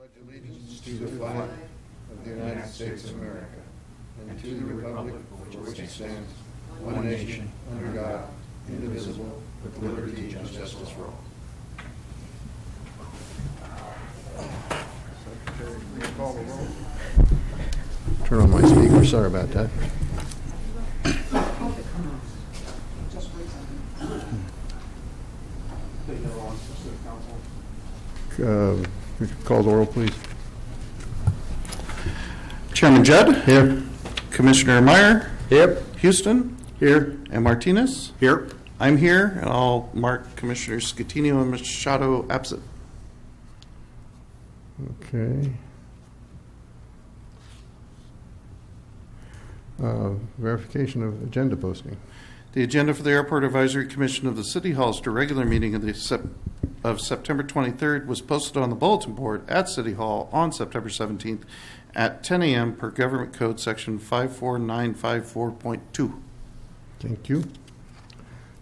pledge allegiance to the flag of the United States of America and to the republic for which it stands, one nation, under God, indivisible, with liberty and justice for all. Secretary, please call the roll. Turn on my speaker. Sorry about that. Call the roll, please. Chairman Judd? Here. Commissioner Meyer? Here. Houston? Here. And Martinez? Here. I'm here, and I'll mark Commissioners Scatino and Machado absent. Okay. Verification of agenda posting. The agenda for the Airport Advisory Commission of the City Hall's regular meeting of September 23rd was posted on the bulletin board at City Hall on September 17th at 10 a.m. per Government Code Section 54954.2. Thank you.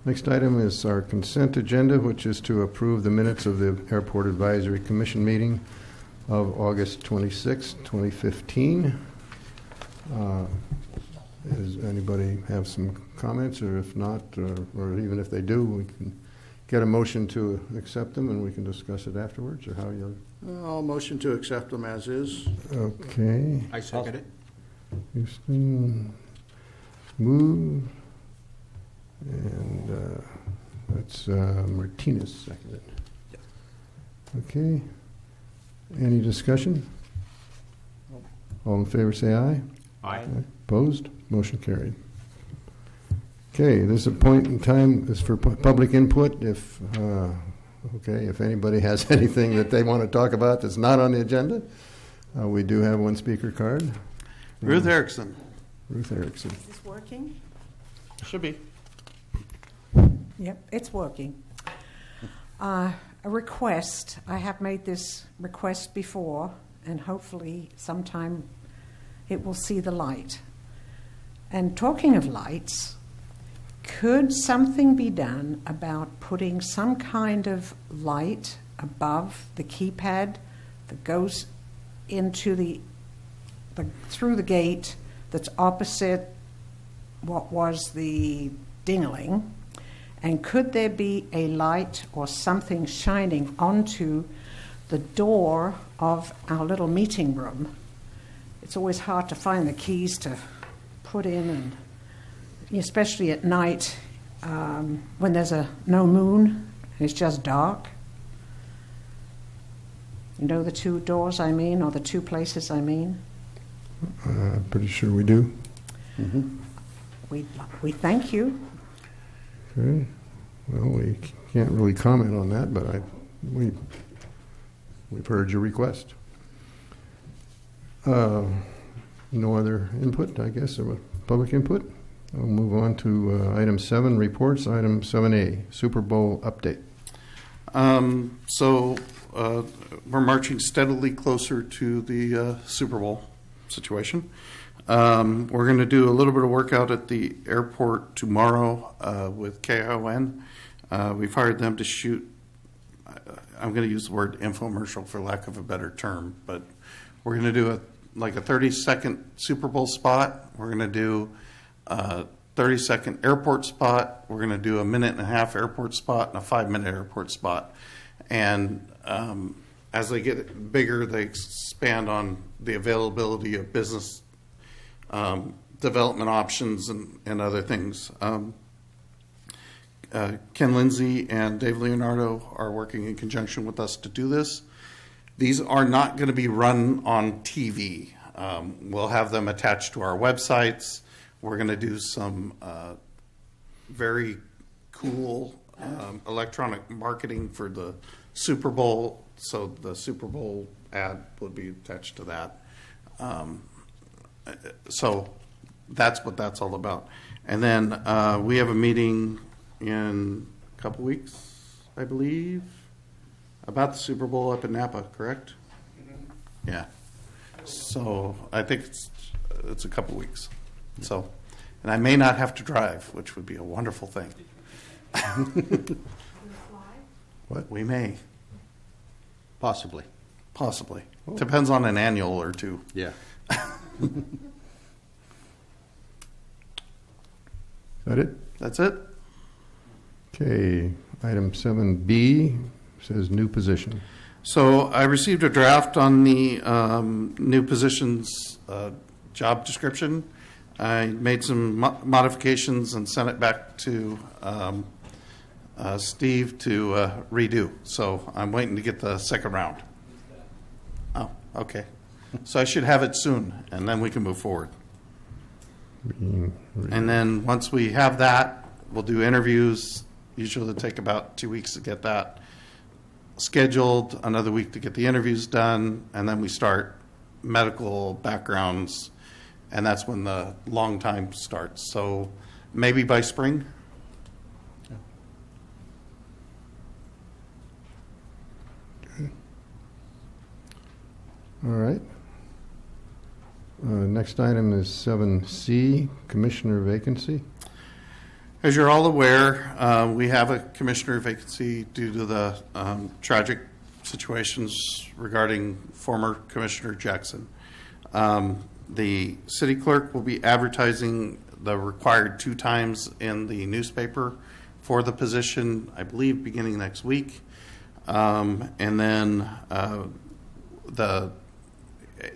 Next item is our consent agenda, which is to approve the minutes of the Airport Advisory Commission meeting of August 26, 2015. Does anybody have some comments, or if not, or even if they do, we can get a motion to accept them and we can discuss it afterwards, or how you? I'll motion to accept them as is. Okay. I second it. Houston, move, and that's Martinez seconded. Okay. Any discussion? All in favor, say aye. Aye. Opposed? Motion carried. Okay, this is a point in time is for public input. If if anybody has anything that they want to talk about that's not on the agenda, we do have one speaker card. Ruth Erickson. Ruth Erickson. Is this working? Should be. Yep, it's working. A request. I have made this request before, and hopefully sometime it will see the light. And talking of lights, could something be done about putting some kind of light above the keypad that goes into through the gate that's opposite what was the dingling? And could there be a light or something shining onto the door of our little meeting room? It's always hard to find the keys to put in, and especially at night when there's no moon and it's just dark. You know the two doors I mean, or the two places I mean? I'm pretty sure we do. Mm-hmm. We thank you. Okay. Well, we can't really comment on that, but we've heard your request. No other input, I guess, or public input. I'll move on to item 7, reports. Item 7A, Super Bowl update. We're marching steadily closer to the Super Bowl situation. We're going to do a little bit of work out at the airport tomorrow with KION. We've hired them to shoot, I'm going to use the word infomercial for lack of a better term, but we're going to do a 30-second Super Bowl spot. We're going to do a 30-second airport spot. We're going to do a 1.5-minute airport spot and a 5-minute airport spot. And as they get bigger, they expand on the availability of business development options and other things. Ken Lindsay and Dave Leonardo are working in conjunction with us to do this. These are not going to be run on TV. We'll have them attached to our websites. We're going to do some very cool electronic marketing for the Super Bowl, so the Super Bowl ad would be attached to that. So that's what that's all about. And then we have a meeting in a couple weeks, I believe, about the Super Bowl up in Napa, correct? Mm-hmm. Yeah. So I think it's a couple weeks. So, and I may not have to drive, which would be a wonderful thing. What? We may. Possibly. Possibly. Depends on an annual or two. Yeah. Is that it? That's it. Okay, item 7B says new position. So I received a draft on the new positions job description. I made some modifications and sent it back to Steve to redo. So I'm waiting to get the second round. Oh, okay. So I should have it soon, and then we can move forward. And then once we have that, we'll do interviews. Usually it'll take about 2 weeks to get that scheduled, another week to get the interviews done, and then we start medical backgrounds, and that's when the long time starts. So maybe by spring. All right. Next item is 7C, commissioner vacancy. As you're all aware, we have a commissioner vacancy due to the tragic situations regarding former Commissioner Jackson. The city clerk will be advertising the required 2 times in the newspaper for the position, I believe, beginning next week. And then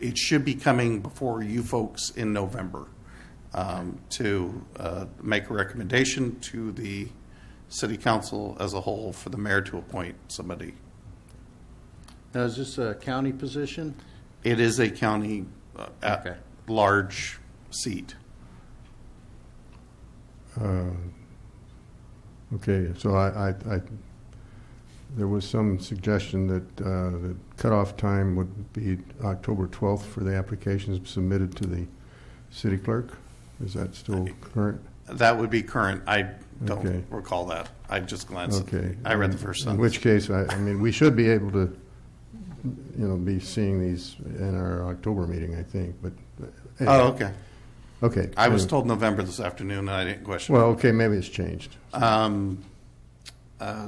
it should be coming before you folks in November to make a recommendation to the city council as a whole for the mayor to appoint somebody. Now, is this a county position? It is a county Okay. large seat. Okay, so I there was some suggestion that the cutoff time would be October 12th for the applications submitted to the city clerk. Is that still current? That would be current. I don't Okay. recall that. I just glanced at Okay. I read the first In sentence. which case, I mean, we should be able to, be seeing these in our October meeting, I think, but. Anyway. Oh, okay. Okay. I was told November this afternoon, and I didn't question Well, it. okay, maybe it's changed.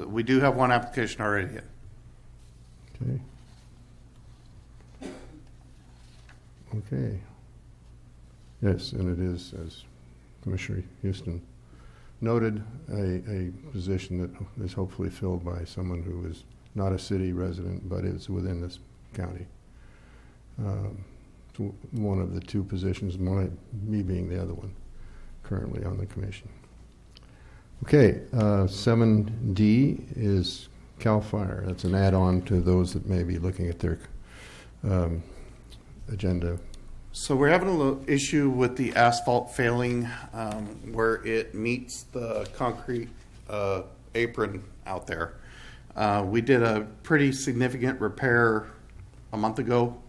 We do have one application already in. Okay. Okay. Yes, and it is, as Commissioner Houston noted, a position that is hopefully filled by someone who is not a city resident, but is within this county. It's one of the 2 positions, me being the other one, currently on the commission. Okay, 7D is CAL FIRE. That's an add-on to those that may be looking at their agenda. So we're having a little issue with the asphalt failing where it meets the concrete apron out there. We did a pretty significant repair a month ago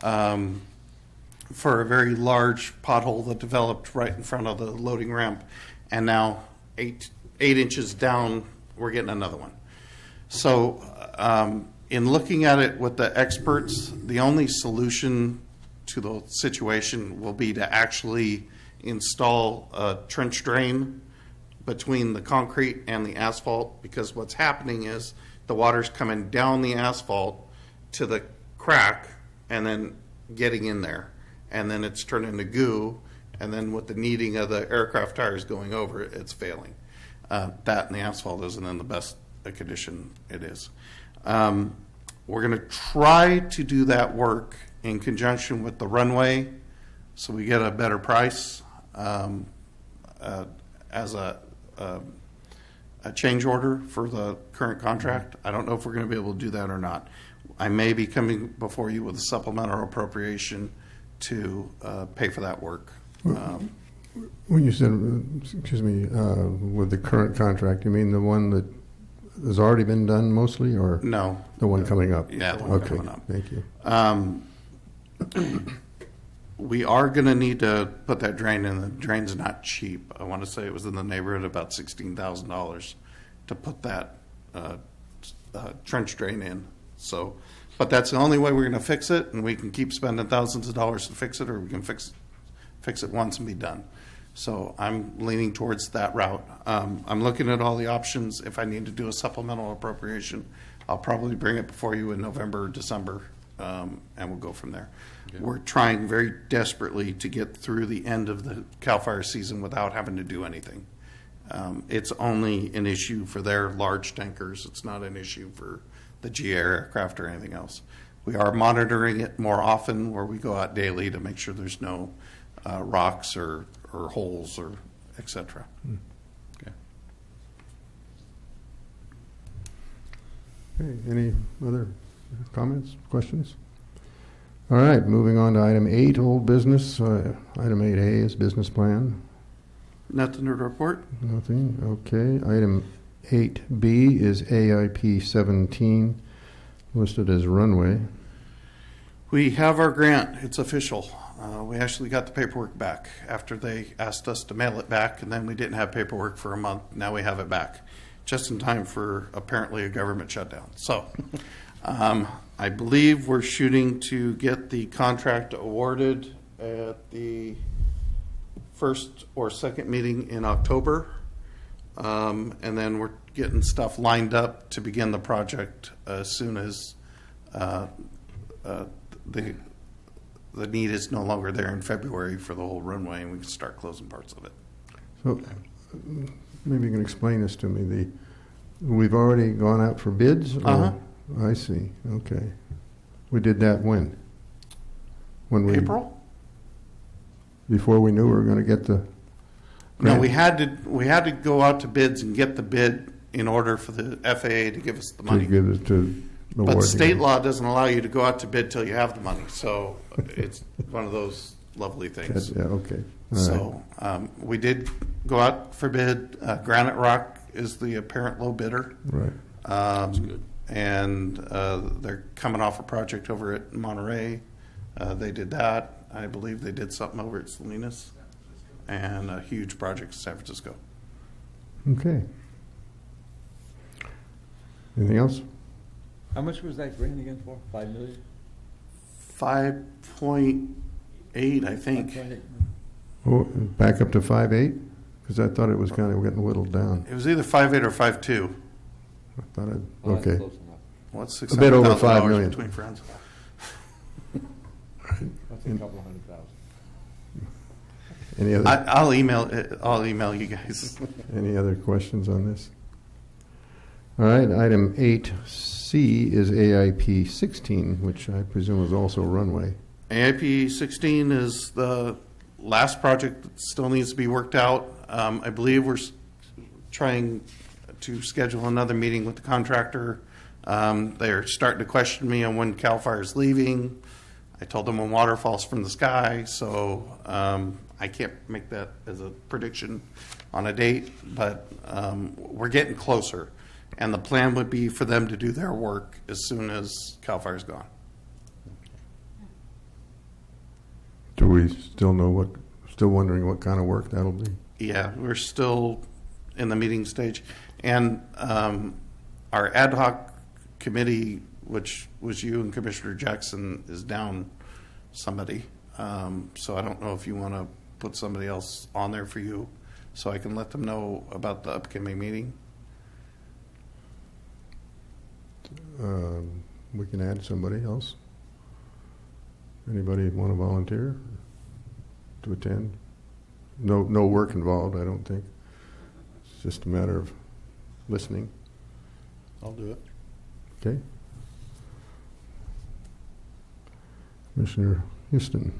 for a very large pothole that developed right in front of the loading ramp, and now 8 inches down, we're getting another one. So in looking at it with the experts, the only solution to the situation will be to actually install a trench drain between the concrete and the asphalt, because what's happening is the water's coming down the asphalt to the crack and then getting in there, and then it's turning to goo, and then with the kneading of the aircraft tires going over it, it's failing. That and the asphalt isn't in the best condition it is. We're going to try to do that work in conjunction with the runway so we get a better price as a change order for the current contract. I don't know if we're going to be able to do that or not. I may be coming before you with a supplemental appropriation to pay for that work. When you said, excuse me, with the current contract, you mean the one that has already been done mostly, or No. the one coming up? Yeah, the one okay, coming up. Thank you. We are going to need to put that drain in. The drain's not cheap. I want to say it was in the neighborhood of about $16,000 to put that trench drain in. So, but that's the only way we're going to fix it, and we can keep spending thousands of dollars to fix it, or we can fix it once and be done. So I'm leaning towards that route. I'm looking at all the options. If I need to do a supplemental appropriation, I'll probably bring it before you in November or December and we'll go from there. Okay. We're trying very desperately to get through the end of the CAL FIRE season without having to do anything. It's only an issue for their large tankers. It's not an issue for the GA aircraft or anything else. We are monitoring it more often, where we go out daily to make sure there's no rocks or holes or et cetera. Okay. Okay. Any other comments, questions? All right, moving on to item 8, old business. Item 8A is business plan. Nothing to report. Nothing. Okay. Item 8B is AIP 17, listed as runway. We have our grant. It's official. We actually got the paperwork back after they asked us to mail it back, and then we didn't have paperwork for a month. Now we have it back, just in time for apparently a government shutdown. So I believe we're shooting to get the contract awarded at the first or second meeting in October, and then we're getting stuff lined up to begin the project as soon as the need is no longer there in February for the whole runway, and we can start closing parts of it. So maybe you can explain this to me. We've already gone out for bids? Uh-huh. I see. Okay. We did that when? April? Before we knew we were going to get the grant? No, we had to go out to bids and get the bid in order for the FAA to give us the money. To give it to the But award state again. law doesn't allow you to go out to bid till you have the money. So it's one of those lovely things. Yeah, okay. All So we did go out for bid. Granite Rock is the apparent low bidder. right. That's good. And they're coming off a project over at Monterey. They did that. I believe they did something over at Salinas, and a huge project in San Francisco. Okay. Anything else? How much was that grant again for? 5 million? 5.8, I think. 5.8. Oh, back up to 5.8? Because I thought it was kind of getting whittled down. It was either 5.8 or 5.2. I thought Well, that's okay. close enough. What's A bit over $5 $600,000 million. between friends? That's a couple $100,000. Any other I'll email you guys. any other questions on this? All right. Item 8C is AIP 16, which I presume is also runway. AIP 16 is the last project that still needs to be worked out. I believe we're trying to schedule another meeting with the contractor. They're starting to question me on when CAL FIRE is leaving. I told them when water falls from the sky, so I can't make that as a prediction on a date, but we're getting closer. And the plan would be for them to do their work as soon as CAL FIRE is gone. Do we still know still wondering what kind of work that'll be? Yeah, we're still in the meeting stage. And our ad hoc committee, which was you and Commissioner Jackson, is down somebody. So I don't know if you want to put somebody else on there for you so I can let them know about the upcoming meeting. We can add somebody else. Anybody want to volunteer to attend? No work involved, I don't think. It's just a matter of listening. I'll do it. Okay. Commissioner Houston.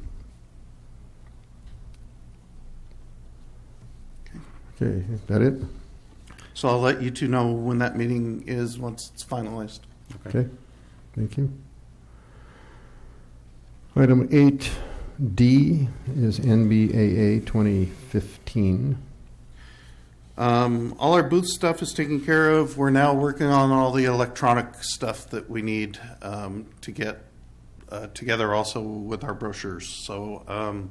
Okay, is that it? So I'll let you two know when that meeting is once it's finalized. Okay, thank you. Item 8D is NBAA 2015. All our booth stuff is taken care of. We're now working on all the electronic stuff that we need to get together also with our brochures. So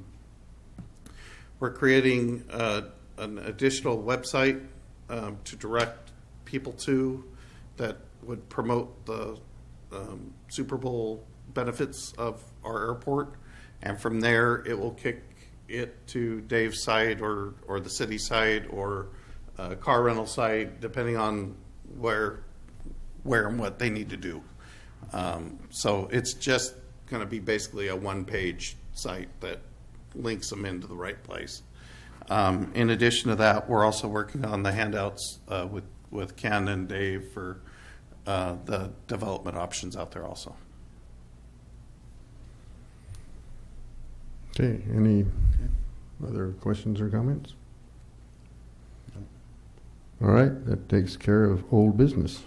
we're creating an additional website to direct people to that would promote the Super Bowl benefits of our airport. And from there, it will kick it to Dave's site or the city site or car rental site, depending on where and what they need to do. So it's just going to be basically a one-page site that links them into the right place. In addition to that, we're also working on the handouts with Ken and Dave for the development options out there also. Okay, any other questions or comments? All right, that takes care of old business.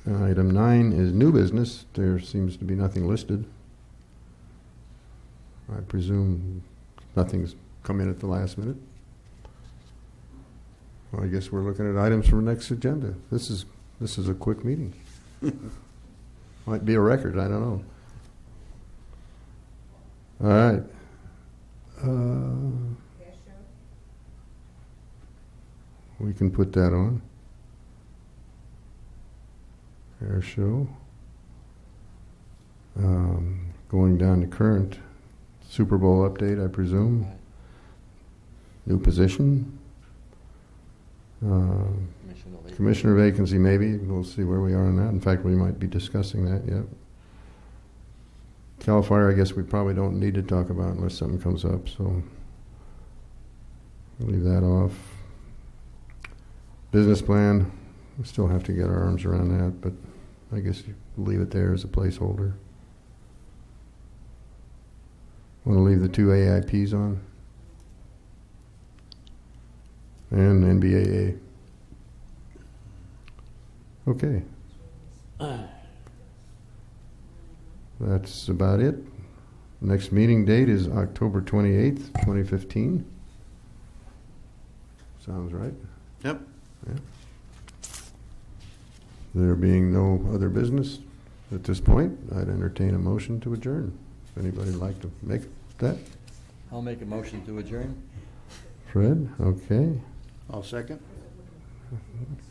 Item 9 is new business. There seems to be nothing listed. I presume nothing's come in at the last minute. Well, I guess we're looking at items for the next agenda. This is a quick meeting. Might be a record, I don't know. All right. We can put that on. Air show. Going down to current Super Bowl update, I presume. New position. Commissioner vacancy, maybe. We'll see where we are on that. In fact, we might be discussing that yet. CAL FIRE, I guess we probably don't need to talk about unless something comes up, so we'll leave that off. Business plan, we still have to get our arms around that, but I guess you leave it there as a placeholder. Want to leave the 2 AIPs on? And NBAA. Okay. That's about it. Next meeting date is October 28th, 2015. Sounds right? Yep. Yeah. There being no other business at this point, I'd entertain a motion to adjourn. If anybody'd like to make that. I'll make a motion to adjourn. Fred, okay. I'll second.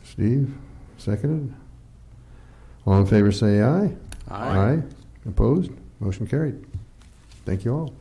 Steve, seconded. All in favor say aye. Aye. Opposed? Motion carried. Thank you all.